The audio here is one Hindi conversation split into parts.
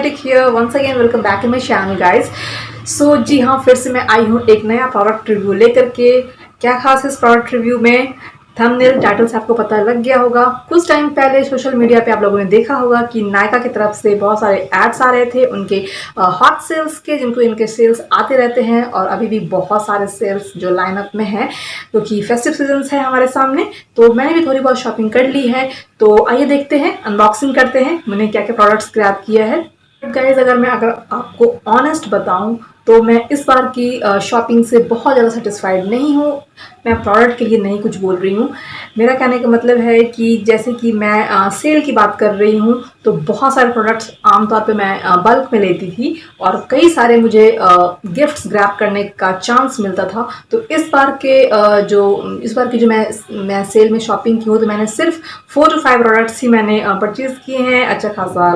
Cosmetic here once again welcome back to my channel guys. So जी हाँ, फिर से मैं आई हूँ एक नया प्रोडक्ट रिव्यू लेकर के। क्या खास है इस प्रोडक्ट रिव्यू में, थंबनेल टाइटल से आपको पता लग गया होगा। कुछ टाइम पहले सोशल मीडिया पे आप लोगों ने देखा होगा कि नायका की तरफ से बहुत सारे एड्स आ रहे थे उनके हॉट सेल्स के, जिनको इनके सेल्स आते रहते हैं और अभी भी बहुत सारे सेल्स जो लाइनअप में हैं क्योंकि फेस्टिव सीजन्स है हमारे सामने। तो मैंने भी थोड़ी बहुत शॉपिंग कर ली है, तो आइए देखते हैं, अनबॉक्सिंग करते हैं मैंने क्या क्या प्रोडक्ट्स ग्रैब किया है। गाइज अगर आपको ऑनेस्ट बताऊं तो मैं इस बार की शॉपिंग से बहुत ज़्यादा सेटिस्फाइड नहीं हूँ। मैं प्रोडक्ट के लिए नहीं कुछ बोल रही हूँ, मेरा कहने का मतलब है कि जैसे कि मैं सेल की बात कर रही हूँ तो बहुत सारे प्रोडक्ट्स आमतौर पे मैं बल्क में लेती थी और कई सारे मुझे गिफ्ट्स ग्रैब करने का चांस मिलता था। तो इस बार की जो मैं सेल में शॉपिंग की हूँ तो मैंने सिर्फ 4 to 5 प्रोडक्ट्स ही मैंने परचेज़ किए हैं। अच्छा खासा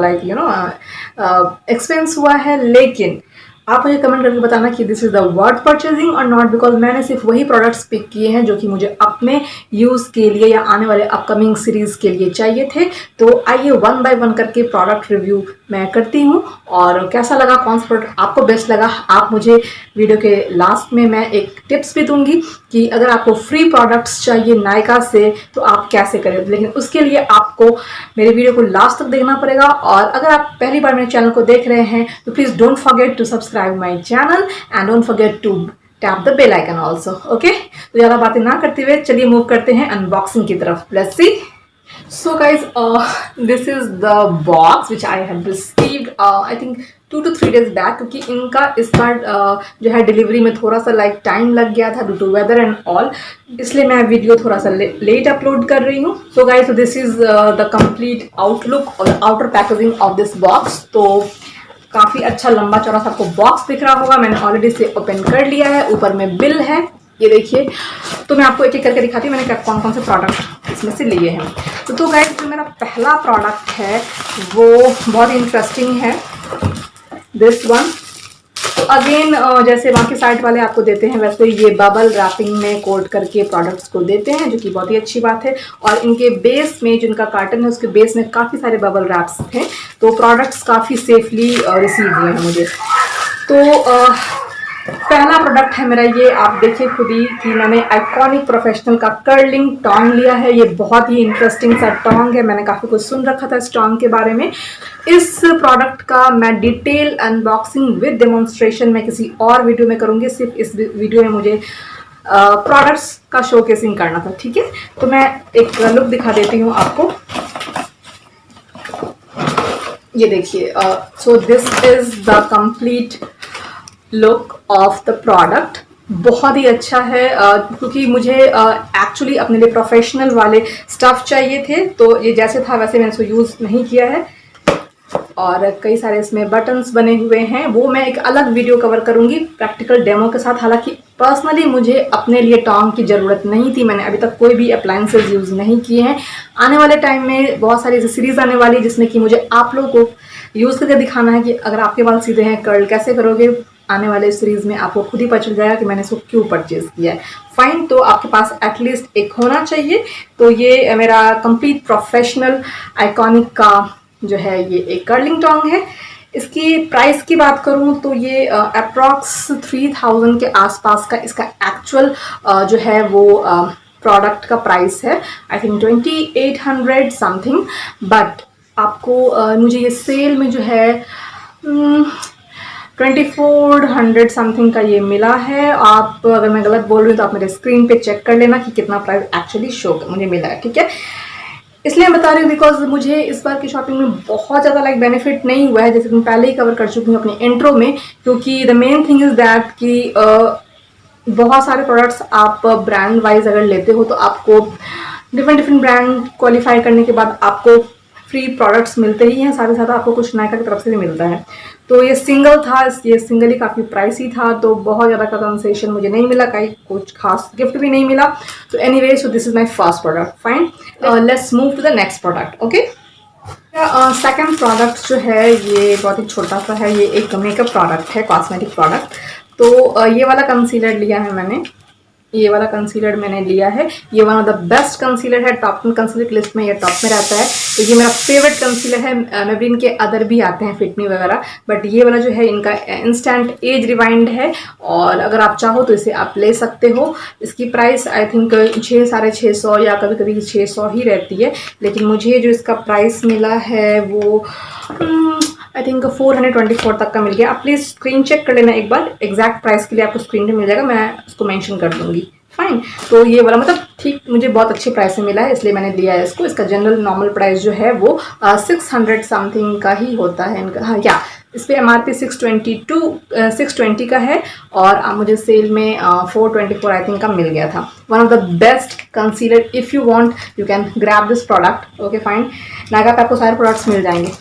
एक्सपेंस हुआ है, लेकिन आप मुझे कमेंट करके बताना कि this is the worth purchasing और नॉट, बिकॉज मैंने सिर्फ वही प्रोडक्ट्स पिक किए हैं जो कि मुझे अपने यूज़ के लिए या आने वाले अपकमिंग सीरीज़ के लिए चाहिए थे। तो आइए वन बाय वन करके प्रोडक्ट रिव्यू मैं करती हूँ और कैसा लगा, कौन सा प्रोडक्ट आपको बेस्ट लगा। आप मुझे वीडियो के लास्ट में मैं एक टिप्स भी दूंगी कि अगर आपको फ्री प्रोडक्ट्स चाहिए नायका से तो आप कैसे करें, लेकिन उसके लिए आपको मेरे वीडियो को लास्ट तक देखना पड़ेगा। और अगर आप पहली बार मेरे चैनल को देख रहे हैं तो please don't forget to subscribe my channel and don't forget to tap the bell icon also. Okay, तो ज़्यादा बातें ना करते हुए चलिए मूव करते हैं अनबॉक्सिंग की तरफ। Let's see. So guys, this is the box which I had received I think 2 to 3 days back, क्योंकि इनका इस बार जो है डिलीवरी में थोड़ा सा टाइम लग गया था due to weather and all, इसलिए मैं वीडियो थोड़ा सा लेट अपलोड कर रही हूँ। So guys, so this is the complete outlook और outer packaging of this box। तो काफ़ी अच्छा लंबा चौड़ा सा आपको बॉक्स दिख रहा होगा, मैंने ऑलरेडी इसे ओपन कर लिया है। ऊपर में बिल है, ये देखिए। तो मैं आपको एक एक करके दिखाती हूँ मैंने कौन कौन से प्रोडक्ट इसमें से लिए हैं। तो गाइस, जो मेरा पहला प्रोडक्ट है वो बहुत इंटरेस्टिंग है, दिस वन। तो अगेन जैसे बाकी साइड वाले आपको देते हैं वैसे ये बबल रैपिंग में कोट करके प्रोडक्ट्स को देते हैं, जो कि बहुत ही अच्छी बात है। और इनके बेस में, जिनका कार्टन है उसके बेस में काफ़ी सारे बबल रैप्स थे, तो प्रोडक्ट्स काफ़ी सेफली रिसीव हुए हैं मुझे। तो पहला प्रोडक्ट है मेरा ये, आप देखिए खुद ही कि मैंने आइकॉनिक प्रोफेशनल का कर्लिंग टोंग लिया है। ये बहुत ही इंटरेस्टिंग सा टोंग है, मैंने काफ़ी कुछ सुन रखा था इस टोंग के बारे में। इस प्रोडक्ट का मैं डिटेल अनबॉक्सिंग विद डेमोन्स्ट्रेशन मैं किसी और वीडियो में करूँगी, सिर्फ इस वीडियो में मुझे प्रोडक्ट्स का शोकेसिंग करना था, ठीक है। तो मैं एक लुक दिखा देती हूँ आपको, ये देखिए। सो this is the complete look of the product. बहुत ही अच्छा है क्योंकि मुझे एक्चुअली अपने लिए प्रोफेशनल वाले स्टफ़ चाहिए थे, तो ये जैसे था वैसे मैंने इसको यूज़ नहीं किया है। और कई सारे इसमें बटन्स बने हुए हैं, वो मैं एक अलग वीडियो कवर करूंगी प्रैक्टिकल डेमो के साथ। हालांकि पर्सनली मुझे अपने लिए टोंग की ज़रूरत नहीं थी, मैंने अभी तक कोई भी अप्लायंसेस यूज़ नहीं किए हैं। आने वाले टाइम में बहुत सारी सीरीज़ आने वाली जिसमें कि मुझे आप लोगों को यूज़ करके दिखाना है कि अगर आपके बाल सीधे हैं कर्ल कैसे करोगे। आने वाले सीरीज़ में आपको खुद ही पता चल जाएगा कि मैंने इसको क्यों परचेज़ किया है। फाइन, तो आपके पास एटलीस्ट एक होना चाहिए। तो ये मेरा कंप्लीट प्रोफेशनल आइकॉनिक का जो है ये एक कर्लिंग टोंग है। इसकी प्राइस की बात करूं तो ये अप्रॉक्स 3000 के आसपास का इसका एक्चुअल जो है वो प्रोडक्ट का प्राइस है। आई थिंक 2800 समथिंग, बट आपको मुझे ये सेल में जो है 2400 समथिंग का ये मिला है। आप अगर मैं गलत बोल रही हूँ तो आप मेरे स्क्रीन पे चेक कर लेना कि कितना प्राइस एक्चुअली मुझे मिला है, ठीक है। इसलिए मैं बता रही हूँ बिकॉज मुझे इस बार की शॉपिंग में बहुत ज़्यादा बेनिफिट नहीं हुआ है, जैसे कि मैं पहले ही कवर कर चुकी हूँ अपने इंट्रो में। क्योंकि the main thing is that कि बहुत सारे प्रोडक्ट्स आप ब्रांड वाइज अगर लेते हो तो आपको डिफरेंट ब्रांड क्वालिफाई करने के बाद आपको फ्री प्रोडक्ट्स मिलते ही हैं, साथ ही साथ आपको कुछ नायका की तरफ से भी मिलता है। तो ये सिंगल था, ये सिंगल ही काफ़ी प्राइसी था, तो बहुत ज़्यादा का कंसेशन मुझे नहीं मिला, कहीं कुछ खास गिफ्ट भी नहीं मिला। तो anyway, so this is my first product. Fine, let's move to the next product. Okay, second product जो है ये बहुत ही छोटा सा है, ये एक मेकअप प्रोडक्ट है, कॉस्मेटिक प्रोडक्ट। तो ये वाला कंसीलर लिया है मैंने, ये वाला कंसीलर मैंने लिया है। ये one of the best concealer है, टॉप 10 कंसीलर की लिस्ट में ये टॉप में रहता है। तो ये मेरा फेवरेट कंसीलर है। मे भी इनके अदर भी आते हैं, फिटमी वगैरह, बट ये वाला जो है इनका इंस्टेंट एज रिवाइंड है, और अगर आप चाहो तो इसे आप ले सकते हो। इसकी प्राइस आई थिंक 600-650 या कभी कभी 600 ही रहती है, लेकिन मुझे जो इसका प्राइस मिला है वो आई थिंक 424 तक का मिल गया। आप प्लीज़ स्क्रीन चेक कर लेना एक बार, एग्जैक्ट प्राइस के लिए आपको स्क्रीन पे मिल जाएगा, मैं उसको मेंशन कर दूंगी। फाइन, तो ये वाला मतलब ठीक मुझे बहुत अच्छे प्राइस में मिला है, इसलिए मैंने लिया है इसको। इसका जनरल नॉर्मल प्राइस जो है वो 600 समथिंग का ही होता है इनका। हाँ या इस पर MRP 620 का है, और मुझे सेल में 424 आई थिंक का मिल गया था। One of the best concealer, if you want you can grab this product. Okay fine, Nykaa पे आपको सारे प्रोडक्ट्स मिल जाएंगे।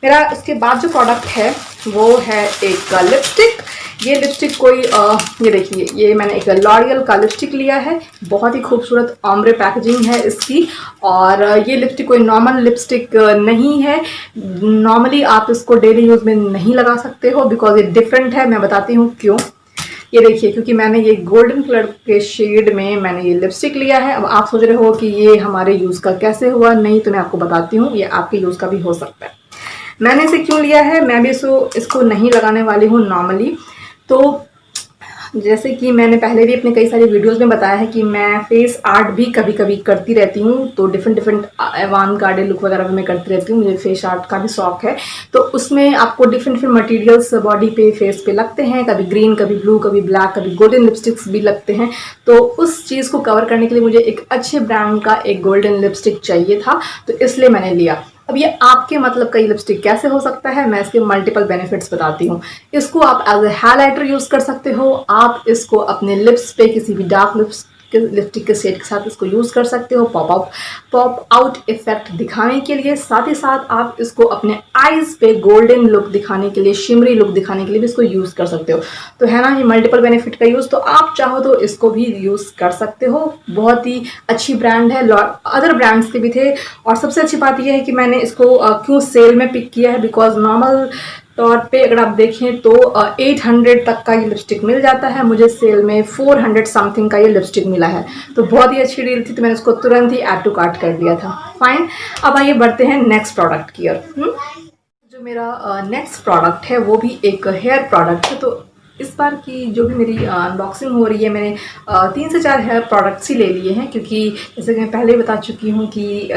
मेरा उसके बाद जो प्रोडक्ट है वो है एक लिपस्टिक। ये लिपस्टिक कोई ये देखिए, ये मैंने एक लॉरियल का लिपस्टिक लिया है। बहुत ही खूबसूरत ऑम्ब्रे पैकेजिंग है इसकी, और ये लिपस्टिक कोई नॉर्मल लिपस्टिक नहीं है। नॉर्मली आप इसको डेली यूज़ में नहीं लगा सकते हो, बिकॉज ये डिफरेंट है। मैं बताती हूँ क्यों। ये देखिए, क्योंकि मैंने ये गोल्डन कलर के शेड में मैंने ये लिपस्टिक लिया है। अब आप सोच रहे हो कि ये हमारे यूज़ का कैसे हुआ, नहीं तो मैं आपको बताती हूँ, ये आपके यूज़ का भी हो सकता है। मैंने इसे क्यों लिया है, मैं भी इसको नहीं लगाने वाली हूँ नॉर्मली। तो जैसे कि मैंने पहले भी अपने कई सारी वीडियोस में बताया है कि मैं फेस आर्ट भी कभी कभी करती रहती हूँ। तो डिफरेंट अवान गार्डन लुक वगैरह भी मैं करती रहती हूँ, मुझे फेस आर्ट का भी शौक है। तो उसमें आपको डिफरेंट मटेरियल्स बॉडी पे, फेस पे लगते हैं, कभी ग्रीन, कभी ब्लू, कभी ब्लैक, कभी गोल्डन लिपस्टिक्स भी लगते हैं। तो उस चीज़ को कवर करने के लिए मुझे एक अच्छे ब्रांड का एक गोल्डन लिपस्टिक चाहिए था, तो इसलिए मैंने लिया। अब ये आपके मतलब का ये लिपस्टिक कैसे हो सकता है, मैं इसके मल्टीपल बेनिफिट्स बताती हूँ। इसको आप एज ए हाइलाइटर यूज़ कर सकते हो। आप इसको अपने लिप्स पे किसी भी डार्क लिपस्टिक के शेड के साथ इसको यूज़ कर सकते हो, पॉप आउट इफेक्ट दिखाने के लिए। साथ ही साथ आप इसको अपने आईज पे गोल्डन लुक दिखाने के लिए, शिमरी लुक दिखाने के लिए भी इसको यूज़ कर सकते हो। तो है ना ये मल्टीपल बेनिफिट का यूज़। तो आप चाहो तो इसको भी यूज़ कर सकते हो। बहुत ही अच्छी ब्रांड है, अदर ब्रांड्स के भी थे। और सबसे अच्छी बात यह है कि मैंने इसको क्यों सेल में पिक किया है, बिकॉज नॉर्मल तौर पे अगर आप देखें तो 800 तक का ये लिपस्टिक मिल जाता है, मुझे सेल में 400 समथिंग का ये लिपस्टिक मिला है। तो बहुत ही अच्छी डील थी, तो मैंने इसको तुरंत ही ऐड टू कार्ट कर दिया था। फाइन, अब आइए बढ़ते हैं नेक्स्ट प्रोडक्ट की ओर। जो मेरा नेक्स्ट प्रोडक्ट है वो भी एक हेयर प्रोडक्ट है। तो इस बार की जो भी मेरी अनबॉक्सिंग हो रही है, मैंने 3 से 4 हेयर प्रोडक्ट्स ही ले लिए हैं, क्योंकि जैसे कि मैं पहले बता चुकी हूँ कि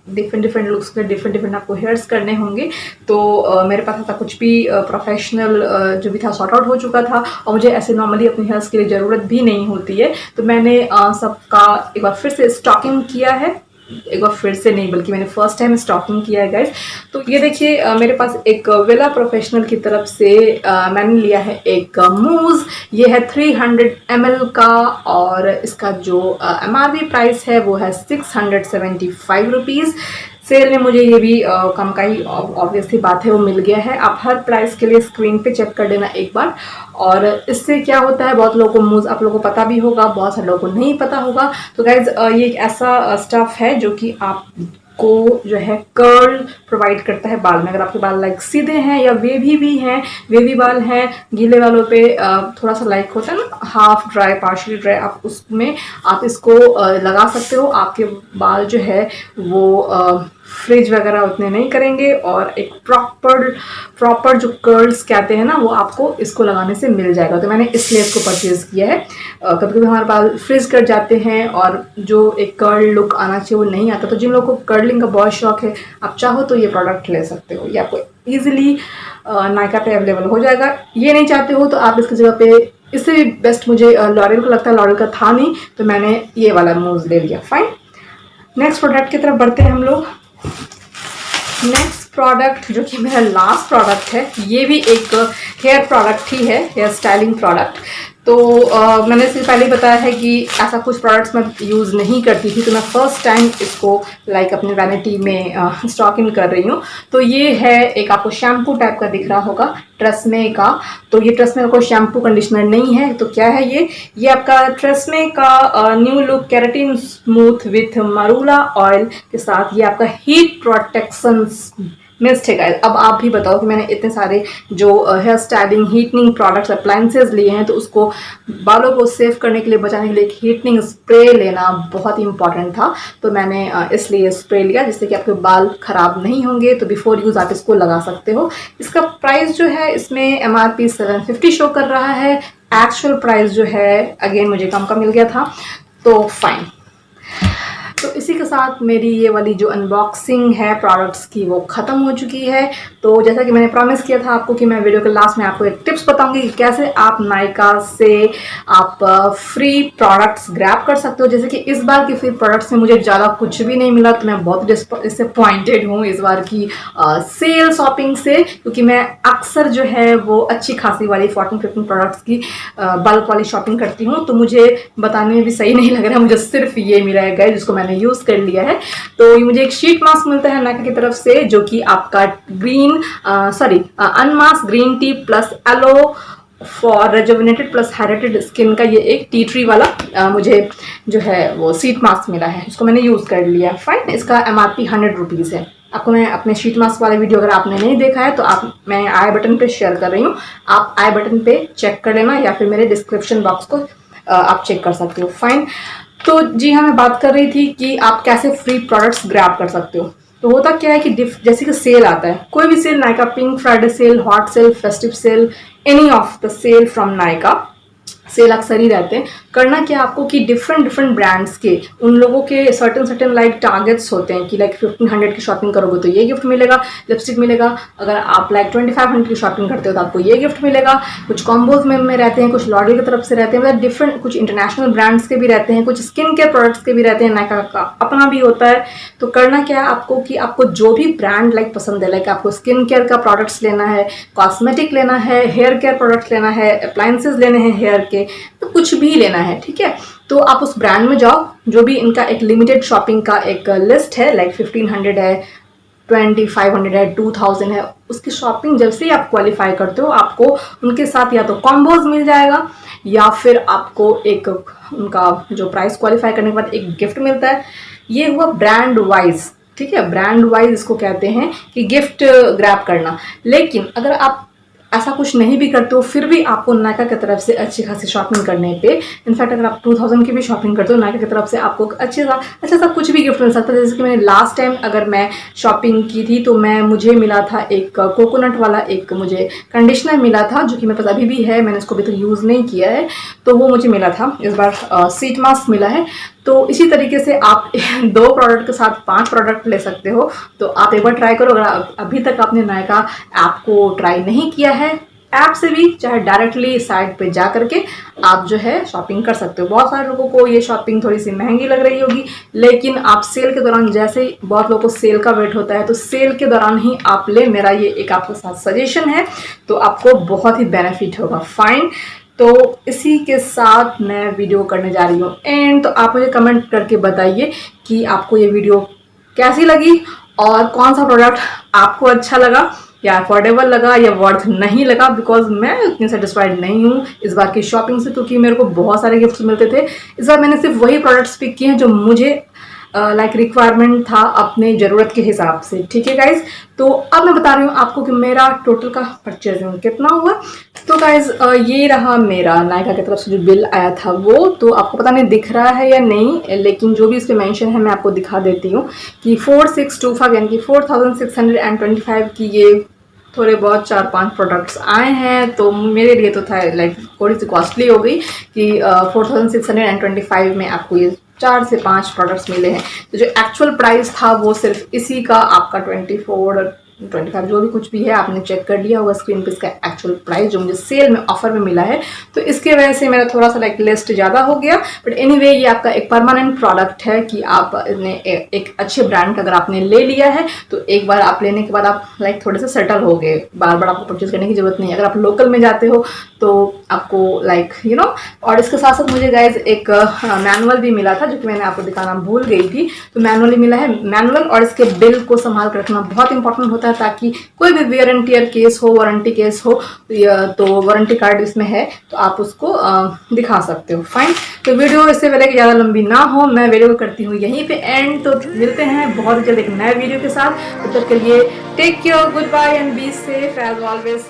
डिफरेंट लुक्स के डिफरेंट आपको हेयर्स करने होंगे। तो मेरे पास ऐसा कुछ भी प्रोफेशनल जो भी था सॉर्ट आउट हो चुका था, और मुझे ऐसे नॉर्मली अपने हेयर्स के लिए ज़रूरत भी नहीं होती है। तो मैंने सबका एक बार फिर से स्टॉकिंग किया है। एक बार फिर से नहीं, बल्कि मैंने फर्स्ट टाइम स्टॉकिंग किया है गाइस। तो ये देखिए, मेरे पास एक वेला प्रोफेशनल की तरफ से मैंने लिया है एक मूज। ये है 300 ml का, और इसका जो MRP प्राइस है वो है 675 रुपीज़। सेल में मुझे ये भी कम का ही ऑब्वियसली बात है वो मिल गया है। आप हर प्राइस के लिए स्क्रीन पे चेक कर लेना एक बार। और इससे क्या होता है, बहुत लोगों को मूज आप लोगों को पता भी होगा, बहुत सारे लोगों को नहीं पता होगा। तो गाइज ये एक ऐसा स्टफ है जो कि आपको जो है कर्ल प्रोवाइड करता है बाल में। अगर आपके बाल लाइक सीधे हैं या वेवी भी हैं, वेवी बाल हैं, गीले बालों पे थोड़ा सा लाइक होता है ना हाफ ड्राई पार्शली ड्राई, आप उसमें आप इसको लगा सकते हो। आपके बाल जो है वो फ्रिज वगैरह उतने नहीं करेंगे, और एक प्रॉपर जो कर्ल्स कहते हैं ना, वो आपको इसको लगाने से मिल जाएगा। तो मैंने इसलिए इसको परचेज़ किया है। कभी कभी हमारे बाल फ्रिज कर जाते हैं और जो एक कर्ल लुक आना चाहिए वो नहीं आता। तो जिन लोगों को कर्लिंग का बहुत शौक है, आप चाहो तो ये प्रोडक्ट ले सकते हो। ये आपको ईजिली नायका पे अवेलेबल हो जाएगा। ये नहीं चाहते हो तो आप इसकी जगह पे, इससे भी बेस्ट मुझे लॉरियल को लगता है, लॉरियल का था नहीं तो मैंने ये वाला मूज ले लिया। फाइन, नेक्स्ट प्रोडक्ट की तरफ बढ़ते हैं हम लोग। नेक्स्ट प्रोडक्ट जो कि मेरा लास्ट प्रोडक्ट है, ये भी एक हेयर प्रोडक्ट ही है, हेयर स्टाइलिंग प्रोडक्ट। तो मैंने इससे पहले बताया है कि ऐसा कुछ प्रोडक्ट्स मैं यूज़ नहीं करती थी, तो मैं फर्स्ट टाइम इसको लाइक अपने वैनिटी में स्टॉक इन कर रही हूँ। तो ये है एक, आपको शैम्पू टाइप का दिख रहा होगा, ट्रेसमे का। तो ये ट्रेसमे का कोई शैम्पू कंडीशनर नहीं है। तो क्या है ये आपका ट्रेसमे का new look keratin smooth with मरूला oil के साथ ये आपका हीट प्रोटेक्शन मिस्ड है गाइस। अब आप भी बताओ कि मैंने इतने सारे जो हेयर स्टाइलिंग हीटनिंग प्रोडक्ट्स अप्लायंसेज लिए हैं, तो उसको बालों को सेव करने के लिए, बचाने के लिए एक हीटनिंग स्प्रे लेना बहुत ही इंपॉर्टेंट था। तो मैंने इसलिए स्प्रे लिया जिससे कि आपके बाल खराब नहीं होंगे। तो बिफोर यूज़ आप इसको लगा सकते हो। इसका प्राइस जो है, इसमें MRP 750 शो कर रहा है। एक्चुअल प्राइस जो है अगेन मुझे कम का मिल गया था, तो फाइन। तो इसी के साथ मेरी ये वाली जो अनबॉक्सिंग है प्रोडक्ट्स की वो ख़त्म हो चुकी है। तो जैसा कि मैंने प्रॉमिस किया था आपको कि मैं वीडियो के लास्ट में आपको एक टिप्स बताऊंगी कि कैसे आप नायका से आप फ्री प्रोडक्ट्स ग्रैब कर सकते हो। जैसे कि इस बार की फ्री प्रोडक्ट्स में मुझे ज़्यादा कुछ भी नहीं मिला, तो मैं बहुत डिसअपॉइंटेड हूँ इस बार की सेल शॉपिंग से, क्योंकि मैं अक्सर जो है वो अच्छी खासी वाली 14-15 प्रोडक्ट्स की बल्क वाली शॉपिंग करती हूँ। तो मुझे बताने में भी सही नहीं लग रहा है, मुझे सिर्फ ये मिला है गाइस जिसको मैंने यूज़ कर लिया है। तो ये मुझे एक शीट मास्क मिलता है नायका की तरफ से, जो कि आपका unmask green tea plus aloe for rejuvenated plus hydrated skin का ये एक टी ट्री वाला मुझे जो है वो शीट मास्क मिला है, इसको मैंने यूज़ कर लिया। फाइन, इसका MRP 100 रुपीज़ है। आपको मैं अपने शीट मास्क वाला वीडियो अगर आपने नहीं देखा है तो मैं आई बटन पे शेयर कर रही हूँ, आप आई बटन पे चेक कर लेना, या फिर मेरे डिस्क्रिप्शन बॉक्स को आप चेक कर सकते हो। फाइन, तो जी हाँ, मैं बात कर रही थी कि आप कैसे फ्री प्रोडक्ट्स ग्रैब कर सकते हो। तो होता क्या है कि जैसे कि सेल आता है, कोई भी sale, Nykaa pink Friday sale, hot sale, festive sale, any of the sale from Nykaa, sale अक्सर ही रहते हैं। करना क्या आपको कि डिफरेंट ब्रांड्स के उन लोगों के सर्टन लाइक टारगेट्स होते हैं कि लाइक 1500 की शॉपिंग करोगे तो ये गिफ्ट मिलेगा, लिपस्टिक मिलेगा। अगर आप लाइक 2500 की शॉपिंग करते हो तो आपको ये गिफ्ट मिलेगा। कुछ कॉम्बोज में रहते हैं, कुछ लॉरियल की तरफ से रहते हैं, मतलब डिफरेंट, कुछ इंटरनेशनल ब्रांड्स के भी रहते हैं, कुछ स्किन केयर प्रोडक्ट्स के भी रहते हैं, नायका का अपना भी होता है। तो करना क्या है आपको कि आपको जो भी ब्रांड लाइक पसंद है, लाइक आपको स्किन केयर का प्रोडक्ट्स लेना है, कॉस्मेटिक लेना है, हेयर केयर प्रोडक्ट्स लेना है, अप्लायंसेज लेने हैं हेयर के, तो कुछ भी लेना है, ठीक है। तो आप उस ब्रांड में जाओ, जो भी इनका एक लिमिटेड शॉपिंग का एक लिस्ट है, लाइक 1500 है, 2500 है, 2000 है, उसकी शॉपिंग जब से ही आप क्वालिफाई करते हो, आपको उनके साथ या तो कॉम्बोज मिल जाएगा, या फिर आपको एक उनका जो प्राइस क्वालिफाई करने के बाद एक गिफ्ट मिलता है। ये हुआ ब्रांड वाइज, ठीक है, ब्रांड वाइज इसको कहते हैं कि गिफ्ट ग्रैब करना। लेकिन अगर आप ऐसा कुछ नहीं भी करते हो, फिर भी आपको नायका की तरफ से अच्छी खासी शॉपिंग करने पे, इनफैक्ट अगर आप 2000 की भी शॉपिंग करते हो, नायका की तरफ से आपको अच्छा सा कुछ भी गिफ्ट मिल सकता है। जैसे कि मैंने लास्ट टाइम अगर मैं शॉपिंग की थी तो मुझे मिला था एक कोकोनट वाला एक मुझे कंडीशनर मिला था, जो कि मेरे पास अभी भी है, मैंने इसको अभी तक यूज़ नहीं किया है, तो वो मुझे मिला था। इस बार शीट मास्क मिला है। तो इसी तरीके से आप 2 प्रोडक्ट के साथ 5 प्रोडक्ट ले सकते हो। तो आप एक बार ट्राई करो। अगर अभी तक आपने नायका ऐप को ट्राई नहीं किया है, ऐप से भी चाहे डायरेक्टली साइट पे जा करके आप जो है शॉपिंग कर सकते हो। बहुत सारे लोगों को ये शॉपिंग थोड़ी सी महंगी लग रही होगी, लेकिन आप सेल के दौरान, जैसे ही बहुत लोगों को सेल का वेट होता है, तो सेल के दौरान ही आप ले। मेरा ये एक आपके साथ सजेशन है, तो आपको बहुत ही बेनिफिट होगा। फाइन, तो इसी के साथ मैं वीडियो करने जा रही हूँ एंड। तो आप मुझे कमेंट करके बताइए कि आपको ये वीडियो कैसी लगी और कौन सा प्रोडक्ट आपको अच्छा लगा, या अफोर्डेबल लगा, या वर्थ नहीं लगा। बिकॉज मैं उतनी सेटिस्फाइड नहीं हूँ इस बार की शॉपिंग से, क्योंकि मेरे को बहुत सारे गिफ्ट्स मिलते थे। इस बार मैंने सिर्फ वही प्रोडक्ट्स पिक किए हैं जो मुझे लाइक रिक्वायरमेंट था अपने ज़रूरत के हिसाब से, ठीक है गाइज। तो अब मैं बता रही हूँ आपको कि मेरा टोटल का परचेजिंग कितना हुआ। तो गाइज ये रहा मेरा नायका की तरफ से जो बिल आया था वो। तो आपको पता नहीं दिख रहा है या नहीं, लेकिन जो भी इस पर मैंशन है मैं आपको दिखा देती हूँ कि 4625 यानी कि 4625 की ये थोड़े बहुत 4-5 प्रोडक्ट्स आए हैं। तो मेरे लिए तो था लाइक थोड़ी सी कॉस्टली हो गई कि 4625 में आपको ये 4 से 5 प्रोडक्ट्स मिले हैं। तो जो एक्चुअल प्राइस था वो सिर्फ इसी का आपका 24-25 जो भी कुछ भी है, आपने चेक कर लिया होगा स्क्रीन पे इसका एक्चुअल प्राइस जो मुझे सेल में ऑफर में मिला है। तो इसके वजह से मेरा थोड़ा सा लाइक लिस्ट ज़्यादा हो गया, बट एनीवे ये आपका एक परमानेंट प्रोडक्ट है कि आप एक अच्छे ब्रांड का अगर आपने ले लिया है तो एक बार आप लेने के बाद आप लाइक थोड़े से सेटल हो गए, बार बार आपको परचेज करने की जरूरत नहीं है। अगर आप लोकल में जाते हो तो आपको लाइक यू नो। और इसके साथ साथ मुझे गाइज एक मैनुअल भी मिला था, जो कि मैंने आपको दिखाना भूल गई थी। तो मैनुअल ही मिला है, मैनुअल और इसके बिल को संभाल कर रखना बहुत इंपॉर्टेंट होता है। होता है ताकि कोई भी वेयर एंड टियर केस हो, वारंटी केस हो, तो वारंटी कार्ड इसमें है तो आप उसको दिखा सकते हो। फाइन, तो वीडियो इससे पहले कि ज़्यादा लंबी ना हो, मैं वीडियो को करती हूँ यहीं पे एंड। तो मिलते हैं बहुत जल्द एक नए वीडियो के साथ, तब तक के लिए take care, good bye and be safe as always.